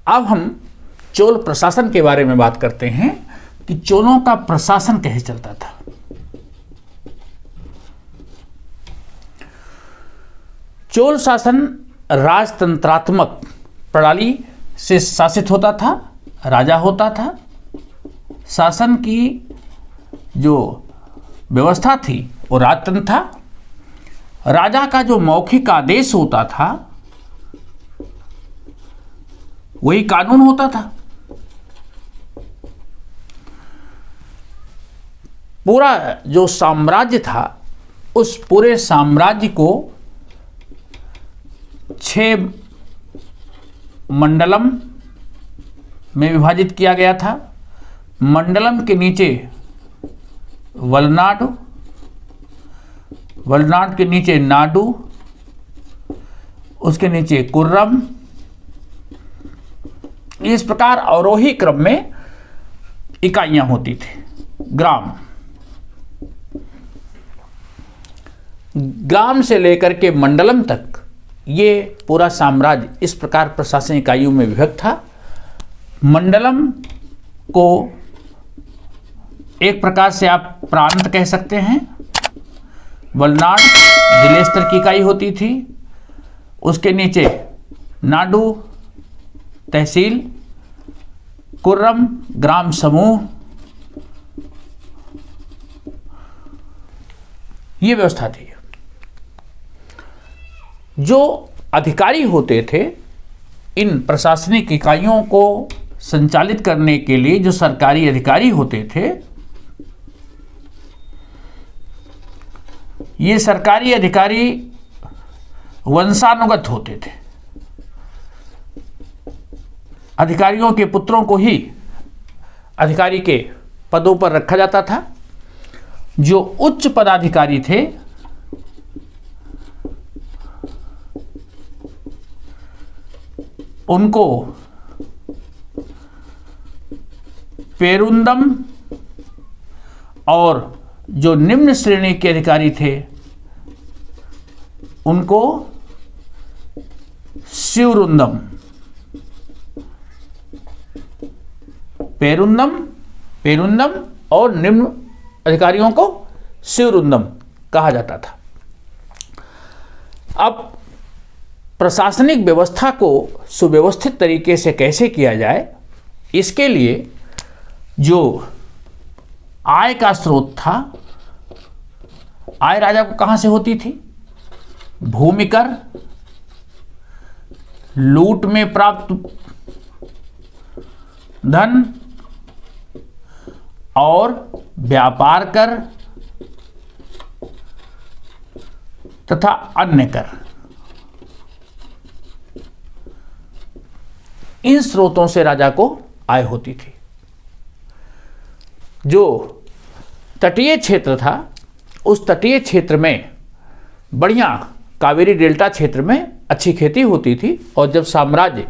अब हम चोल प्रशासन के बारे में बात करते हैं कि चोलों का प्रशासन कैसे चलता था। चोल शासन राजतंत्रात्मक प्रणाली से शासित होता था, राजा होता था। शासन की जो व्यवस्था थी वो राजतंत्र था। राजा का जो मौखिक आदेश होता था वही कानून होता था। पूरा जो साम्राज्य था उस पूरे साम्राज्य को 6 मंडलम में विभाजित किया गया था। मंडलम के नीचे वलनाड, वलनाड के नीचे नाडु, उसके नीचे कुर्रम। इस प्रकार अवरोही क्रम में इकाइयां होती थी। ग्राम, ग्राम से लेकर के मंडलम तक ये पूरा साम्राज्य इस प्रकार प्रशासन इकाइयों में विभक्त था। मंडलम को एक प्रकार से आप प्रांत कह सकते हैं। वलनाड जिले स्तर की इकाई होती थी, उसके नीचे नाडु तहसील, कुर्रम ग्राम समूह। ये व्यवस्था थी। जो अधिकारी होते थे इन प्रशासनिक इकाइयों को संचालित करने के लिए, जो सरकारी अधिकारी होते थे, ये सरकारी अधिकारी वंशानुगत होते थे। अधिकारियों के पुत्रों को ही अधिकारी के पदों पर रखा जाता था। जो उच्च पदाधिकारी थे उनको पेरुंदम, और जो निम्न श्रेणी के अधिकारी थे उनको शिवरुंदम, पेरुंदम और निम्न अधिकारियों को शिवरुंदम कहा जाता था। अब प्रशासनिक व्यवस्था को सुव्यवस्थित तरीके से कैसे किया जाए, इसके लिए जो आय का स्रोत था, आय राजा को कहां से होती थी? भूमि कर, लूट में प्राप्त धन और व्यापार कर तथा अन्य कर। इन स्रोतों से राजा को आय होती थी। जो तटीय क्षेत्र था उस तटीय क्षेत्र में बढ़िया कावेरी डेल्टा क्षेत्र में अच्छी खेती होती थी, और जब साम्राज्य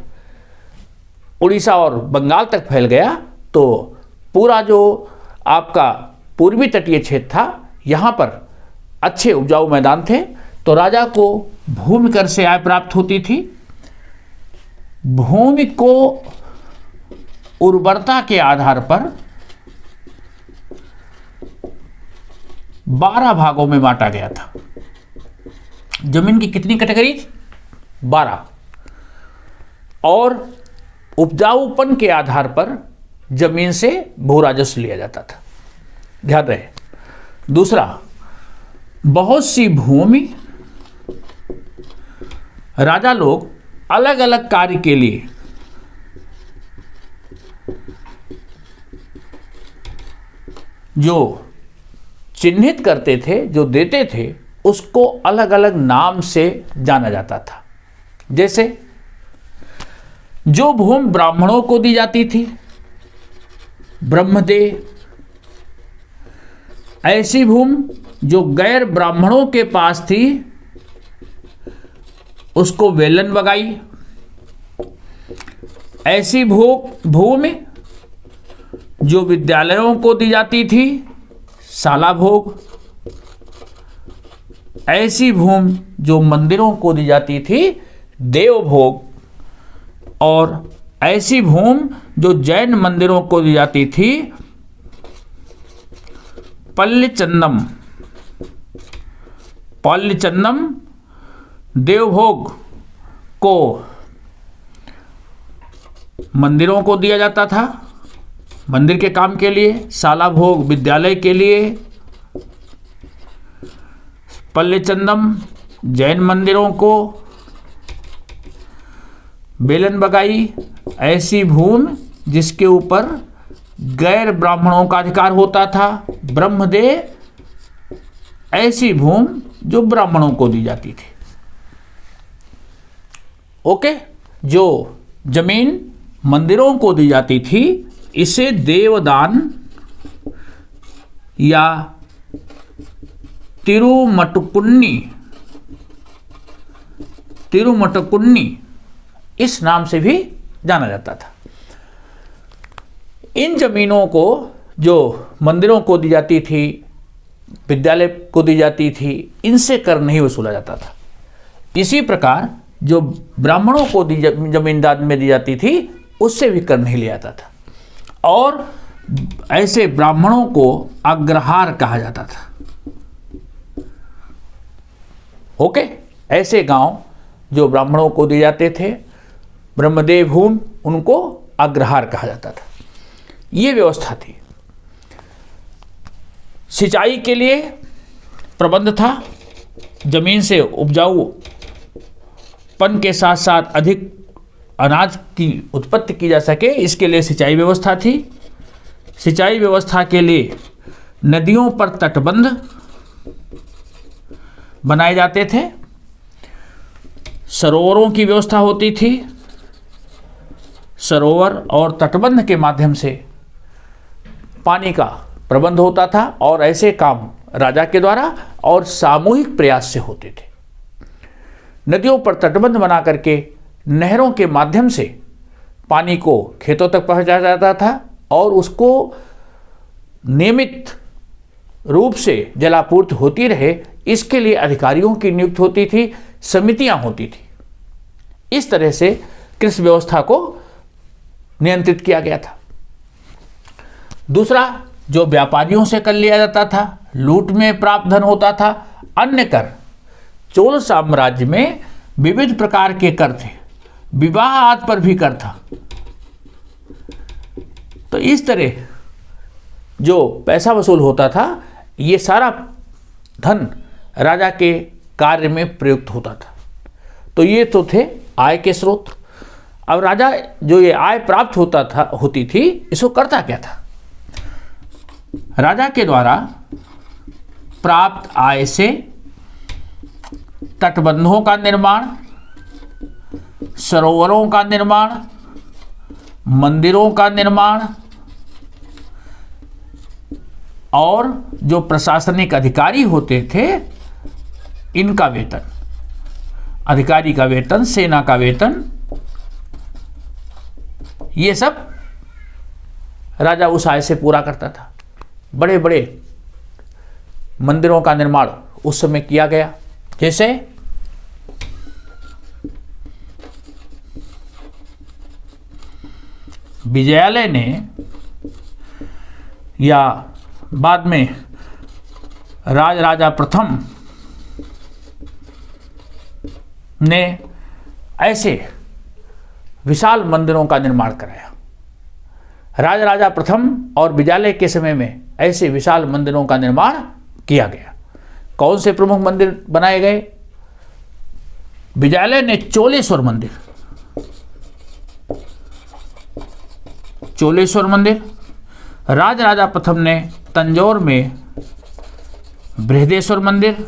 उड़ीसा और बंगाल तक फैल गया तो पूरा जो आपका पूर्वी तटीय क्षेत्र था यहाँ पर अच्छे उपजाऊ मैदान थे, तो राजा को भूमि कर से आय प्राप्त होती थी। भूमि को उर्वरता के आधार पर 12 भागों में बांटा गया था। जमीन की कितनी कैटेगरी? 12। और उपजाऊपन के आधार पर जमीन से भू राजस्व लिया जाता था। ध्यान रहे। दूसरा, बहुत सी भूमि राजा लोग अलग अलग कार्य के लिए जो चिन्हित करते थे, जो देते थे, उसको अलग अलग नाम से जाना जाता था। जैसे जो भूमि ब्राह्मणों को दी जाती थी, ब्रह्मदेव। ऐसी भूमि जो गैर ब्राह्मणों के पास थी उसको वेलन बगाई। ऐसी भूमि जो विद्यालयों को दी जाती थी, शाला भोग। ऐसी भूमि जो मंदिरों को दी जाती थी, देव भोग। और ऐसी भूमि जो जैन मंदिरों को दी जाती थी, पल्लीचंदम देवभोग को मंदिरों को दिया जाता था, मंदिर के काम के लिए, शाला भोग विद्यालय के लिए, पल्लीचंदम जैन मंदिरों को, बेलन बगाई ऐसी भूमि जिसके ऊपर गैर ब्राह्मणों का अधिकार होता था, ब्रह्मदेव ऐसी भूमि जो ब्राह्मणों को दी जाती थी। ओके, जो जमीन मंदिरों को दी जाती थी इसे देवदान या तिरुमटकुन्नी इस नाम से भी जाना जाता था। इन जमीनों को जो मंदिरों को दी जाती थी, विद्यालय को दी जाती थी, इनसे कर नहीं वसूला जाता था। इसी प्रकार जो ब्राह्मणों को जमीन दान में दी जाती थी उससे भी कर नहीं लिया जाता था, और ऐसे ब्राह्मणों को अग्रहार कहा जाता था। ओके, ऐसे गांव जो ब्राह्मणों को दिए जाते थे, ब्रह्मदेव भूमि, उनको अग्रहार कहा जाता था। ये व्यवस्था थी। सिंचाई के लिए प्रबंध था, जमीन से उपजाऊपन के साथ साथ अधिक अनाज की उत्पत्ति की जा सके, इसके लिए सिंचाई व्यवस्था थी। सिंचाई व्यवस्था के लिए नदियों पर तटबंध बनाए जाते थे, सरोवरों की व्यवस्था होती थी। सरोवर और तटबंध के माध्यम से पानी का प्रबंध होता था, और ऐसे काम राजा के द्वारा और सामूहिक प्रयास से होते थे। नदियों पर तटबंध बना करके नहरों के माध्यम से पानी को खेतों तक पहुंचाया जाता था, और उसको नियमित रूप से जलापूर्ति होती रहे, इसके लिए अधिकारियों की नियुक्ति होती थी, समितियां होती थी। इस तरह से कृषि व्यवस्था को नियंत्रित किया गया था। दूसरा, जो व्यापारियों से कर लिया जाता था, लूट में प्राप्त धन होता था। अन्य कर, चोल साम्राज्य में विविध प्रकार के कर थे, विवाह आदि पर भी कर था। तो इस तरह जो पैसा वसूल होता था, ये सारा धन राजा के कार्य में प्रयुक्त होता था। तो ये तो थे आय के स्रोत। अब राजा जो ये आय प्राप्त होती थी, इसको करता क्या था? राजा के द्वारा प्राप्त आय से तटबंधों का निर्माण, सरोवरों का निर्माण, मंदिरों का निर्माण, और जो प्रशासनिक अधिकारी होते थे इनका वेतन, अधिकारी का वेतन, सेना का वेतन, ये सब राजा उस आय से पूरा करता था। बड़े बड़े मंदिरों का निर्माण उस समय किया गया, जैसे विजयालय ने, या बाद में राजा प्रथम ने ऐसे विशाल मंदिरों का निर्माण कराया। राजा प्रथम और विजयालय के समय में ऐसे विशाल मंदिरों का निर्माण किया गया। कौन से प्रमुख मंदिर बनाए गए? विजयालय ने चोलेश्वर मंदिर, राजा प्रथम ने तंजौर में बृहदेश्वर मंदिर,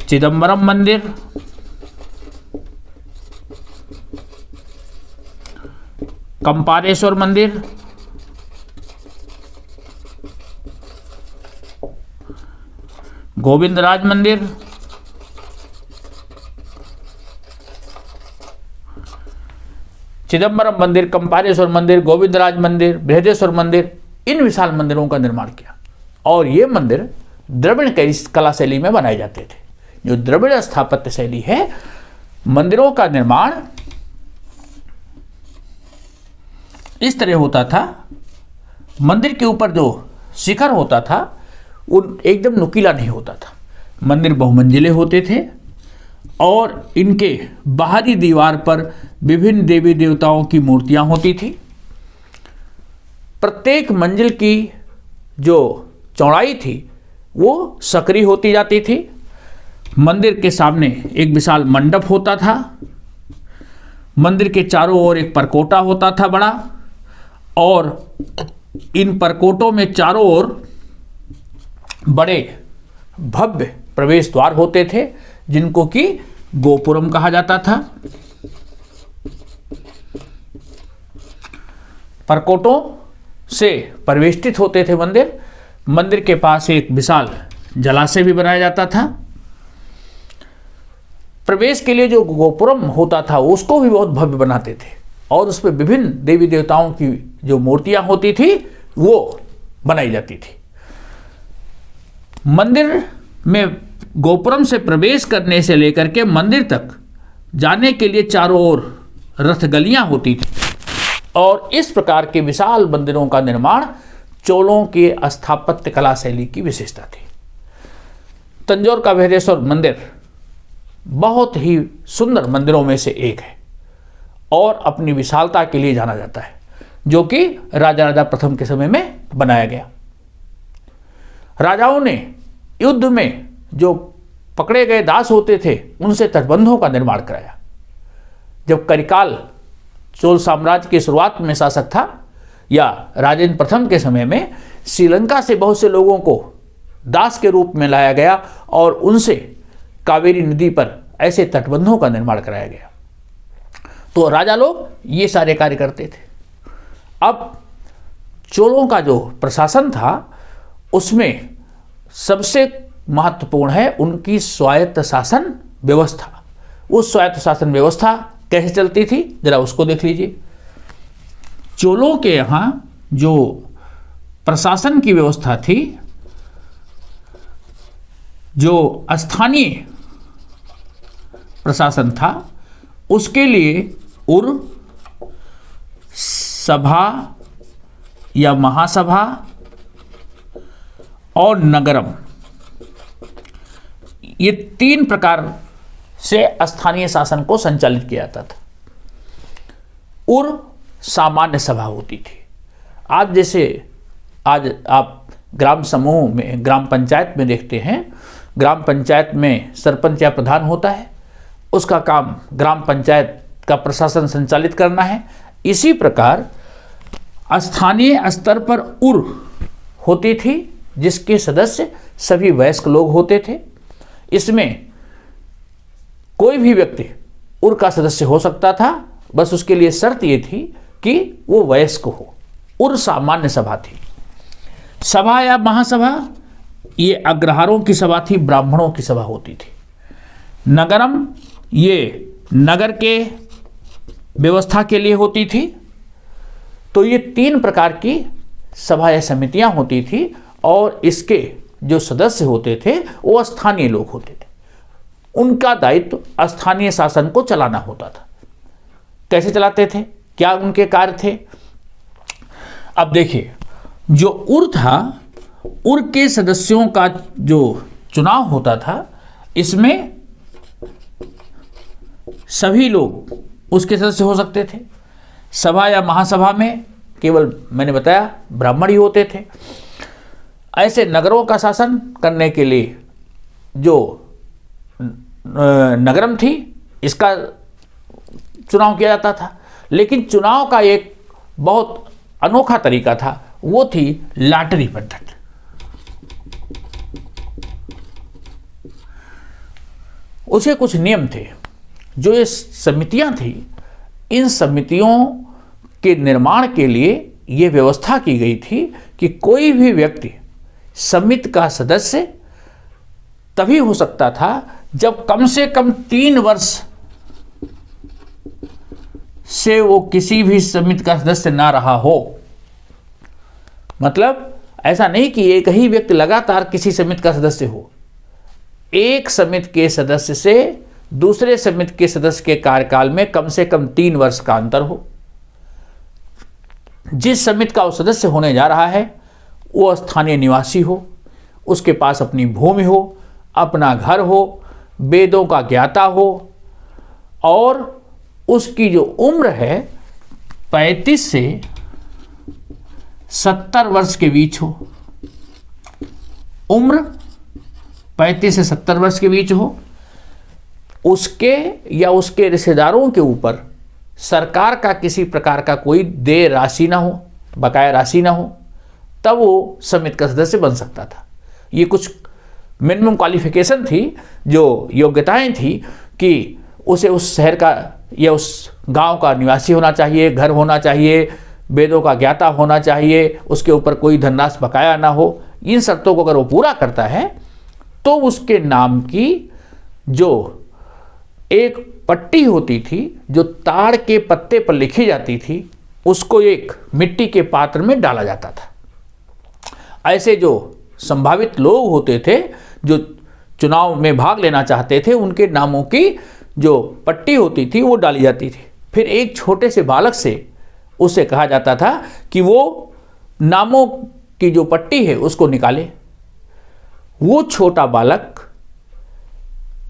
चिदम्बरम मंदिर, कंपारेश्वर मंदिर, गोविंदराज मंदिर, चिदम्बरम मंदिर, कंपारेश्वर मंदिर, गोविंदराज मंदिर, बृहदेश्वर मंदिर, इन विशाल मंदिरों का निर्माण किया। और ये मंदिर द्रविड़ कला शैली में बनाए जाते थे। जो द्रविड़ स्थापत्य शैली है, मंदिरों का निर्माण इस तरह होता था। मंदिर के ऊपर जो शिखर होता था वो एकदम नुकीला नहीं होता था। मंदिर बहुमंजिले होते थे और इनके बाहरी दीवार पर विभिन्न देवी देवताओं की मूर्तियां होती थी। प्रत्येक मंजिल की जो चौड़ाई थी वो सकरी होती जाती थी। मंदिर के सामने एक विशाल मंडप होता था। मंदिर के चारों ओर एक परकोटा होता था बड़ा, और इन परकोटों में चारों ओर बड़े भव्य प्रवेश द्वार होते थे जिनको कि गोपुरम कहा जाता था। परकोटों से परिवेष्टित होते थे मंदिर। मंदिर के पास एक विशाल जलाशय भी बनाया जाता था। प्रवेश के लिए जो गोपुरम होता था उसको भी बहुत भव्य बनाते थे और उस पर विभिन्न देवी देवताओं की जो मूर्तियां होती थी वो बनाई जाती थी। मंदिर में गोपुरम से प्रवेश करने से लेकर के मंदिर तक जाने के लिए चारों ओर रथ गलियां होती थी और इस प्रकार के विशाल मंदिरों का निर्माण चोलों के स्थापत्य कला शैली की विशेषता थी। तंजौर का बृहदेश्वर मंदिर बहुत ही सुंदर मंदिरों में से एक है और अपनी विशालता के लिए जाना जाता है, जो कि राजा प्रथम के समय में बनाया गया। राजाओं ने युद्ध में जो पकड़े गए दास होते थे उनसे तटबंधों का निर्माण कराया। जब करिकाल चोल साम्राज्य की शुरुआत में शासक था या राजेंद्र प्रथम के समय में श्रीलंका से बहुत से लोगों को दास के रूप में लाया गया और उनसे कावेरी नदी पर ऐसे तटबंधों का निर्माण कराया गया। तो राजा लोग ये सारे कार्य करते थे। अब चोलों का जो प्रशासन था उसमें सबसे महत्वपूर्ण है उनकी स्वायत्त शासन व्यवस्था। उस स्वायत्त शासन व्यवस्था कैसे चलती थी जरा उसको देख लीजिए। चोलों के यहाँ जो प्रशासन की व्यवस्था थी, जो स्थानीय प्रशासन था, उसके लिए उर, सभा या महासभा और नगरम, ये 3 प्रकार से स्थानीय शासन को संचालित किया जाता था। उर सामान्य सभा होती थी। आज जैसे आज आप ग्राम समूह में, ग्राम पंचायत में देखते हैं, ग्राम पंचायत में सरपंच या प्रधान होता है, उसका काम ग्राम पंचायत का प्रशासन संचालित करना है। इसी प्रकार स्थानीय स्तर पर उर होती थी जिसके सदस्य सभी वयस्क लोग होते थे। इसमें कोई भी व्यक्ति उर का सदस्य हो सकता था, बस उसके लिए शर्त ये थी कि वो वयस्क हो। उर सामान्य सभा थी। सभा या महासभा ये अग्रहारों की सभा थी, ब्राह्मणों की सभा होती थी। नगरम ये नगर के व्यवस्था के लिए होती थी। तो ये 3 प्रकार की सभा या समितियां होती थी और इसके जो सदस्य होते थे वो स्थानीय लोग होते थे। उनका दायित्व स्थानीय शासन को चलाना होता था। कैसे चलाते थे, क्या उनके कार्य थे? अब देखिए, जो उर था, उर के सदस्यों का जो चुनाव होता था, इसमें सभी लोग उसके सदस्य हो सकते थे। सभा या महासभा में केवल मैंने बताया ब्राह्मण ही होते थे। ऐसे नगरों का शासन करने के लिए जो नगरम थी, इसका चुनाव किया जाता था। लेकिन चुनाव का एक बहुत अनोखा तरीका था, वो थी लॉटरी पद्धति। उसे कुछ नियम थे। जो ये समितियां थी, इन समितियों के निर्माण के लिए ये व्यवस्था की गई थी कि कोई भी व्यक्ति समिति का सदस्य तभी हो सकता था जब कम से कम 3 वर्ष से वो किसी भी समिति का सदस्य ना रहा हो। मतलब ऐसा नहीं कि एक ही व्यक्ति लगातार किसी समिति का सदस्य हो। एक समिति के सदस्य से दूसरे समिति के सदस्य के कार्यकाल में कम से कम 3 वर्ष का अंतर हो। जिस समिति का वो सदस्य होने जा रहा है वो स्थानीय निवासी हो, उसके पास अपनी भूमि हो, अपना घर हो, वेदों का ज्ञाता हो और उसकी जो उम्र है 35 से 70 वर्ष के बीच हो। उम्र 35 से 70 वर्ष के बीच हो, उसके या उसके रिश्तेदारों के ऊपर सरकार का किसी प्रकार का कोई देय राशि ना हो, बकाया राशि ना हो, तब वो समिति का सदस्य बन सकता था। ये कुछ मिनिमम क्वालिफिकेशन थी, जो योग्यताएं थी कि उसे उस शहर का या उस गांव का निवासी होना चाहिए, घर होना चाहिए, वेदों का ज्ञाता होना चाहिए, उसके ऊपर कोई धनराशि बकाया ना हो। इन शर्तों को अगर वो पूरा करता है तो उसके नाम की जो एक पट्टी होती थी जो ताड़ के पत्ते पर लिखी जाती थी, उसको एक मिट्टी के पात्र में डाला जाता था। ऐसे जो संभावित लोग होते थे जो चुनाव में भाग लेना चाहते थे, उनके नामों की जो पट्टी होती थी वो डाली जाती थी। फिर एक छोटे से बालक से उसे कहा जाता था कि वो नामों की जो पट्टी है उसको निकाले। वो छोटा बालक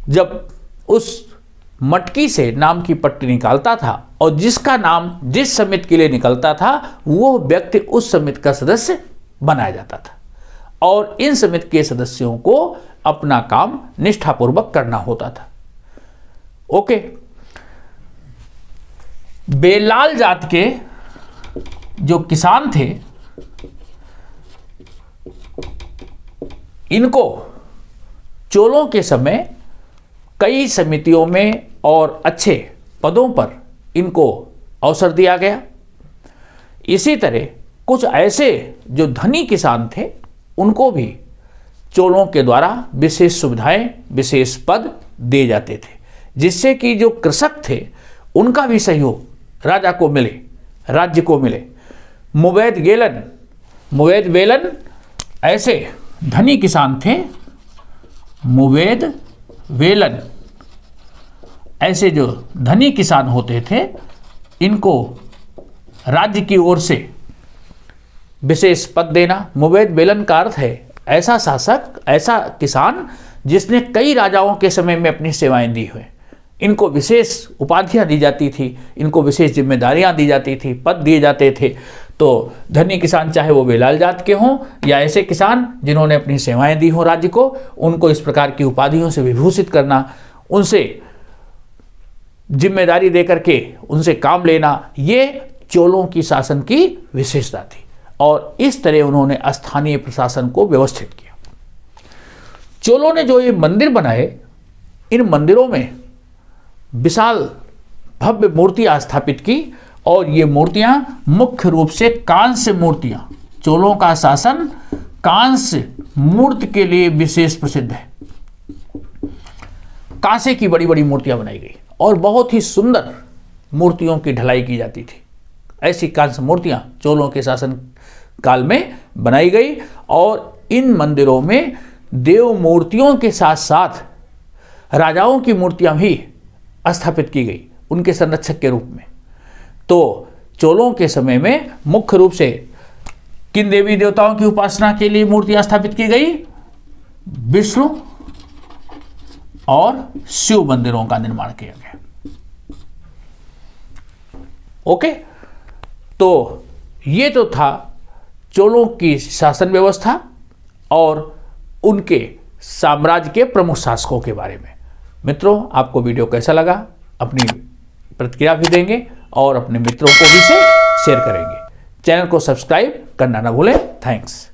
जब उस मटकी से नाम की पट्टी निकालता था और जिसका नाम जिस समिति के लिए निकलता था वो व्यक्ति उस समिति का सदस्य बनाया जाता था और इन समिति के सदस्यों को अपना काम निष्ठापूर्वक करना होता था। ओके, बेलाल जात के जो किसान थे, इनको चोलों के समय कई समितियों में और अच्छे पदों पर इनको अवसर दिया गया। इसी तरह कुछ ऐसे जो धनी किसान थे उनको भी चोलों के द्वारा विशेष सुविधाएं, विशेष पद दिए जाते थे, जिससे कि जो कृषक थे उनका भी सहयोग राजा को मिले, राज्य को मिले। मुवैद वेलन ऐसे धनी किसान थे। मुवैद वेलन ऐसे जो धनी किसान होते थे, इनको राज्य की ओर से विशेष पद देना। मुवैद वेलन का अर्थ है ऐसा शासक, ऐसा किसान जिसने कई राजाओं के समय में अपनी सेवाएं दी हुई। इनको विशेष उपाधियां दी जाती थी, इनको विशेष जिम्मेदारियां दी जाती थी, पद दिए जाते थे। तो धनी किसान चाहे वो बेलाल जात के हों या ऐसे किसान जिन्होंने अपनी सेवाएं दी हों राज्य को, उनको इस प्रकार की उपाधियों से विभूषित करना, उनसे जिम्मेदारी देकर के उनसे काम लेना, ये चोलों की शासन की विशेषता थी और इस तरह उन्होंने स्थानीय प्रशासन को व्यवस्थित किया। चोलों ने जो ये मंदिर बनाए, इन मंदिरों में विशाल भव्य मूर्तियां स्थापित की और ये मूर्तियां मुख्य रूप से कांस्य मूर्तियां। चोलों का शासन कांस्य मूर्ति के लिए विशेष प्रसिद्ध है। कांसे की बड़ी बड़ी मूर्तियां बनाई गई और बहुत ही सुंदर मूर्तियों की ढलाई की जाती थी। ऐसी कांस्य मूर्तियां चोलों के शासन काल में बनाई गई और इन मंदिरों में देव मूर्तियों के साथ साथ राजाओं की मूर्तियां भी स्थापित की गई उनके संरक्षक के रूप में। तो चोलों के समय में मुख्य रूप से किन देवी देवताओं की उपासना के लिए मूर्तियां स्थापित की गई? विष्णु और शिव मंदिरों का निर्माण किया गया। ओके, तो ये तो था चोलों की शासन व्यवस्था और उनके साम्राज्य के प्रमुख शासकों के बारे में। मित्रों, आपको वीडियो कैसा लगा? अपनी प्रतिक्रिया भी देंगे और अपने मित्रों को भी से शेयर करेंगे। चैनल को सब्सक्राइब करना ना भूलें। थैंक्स।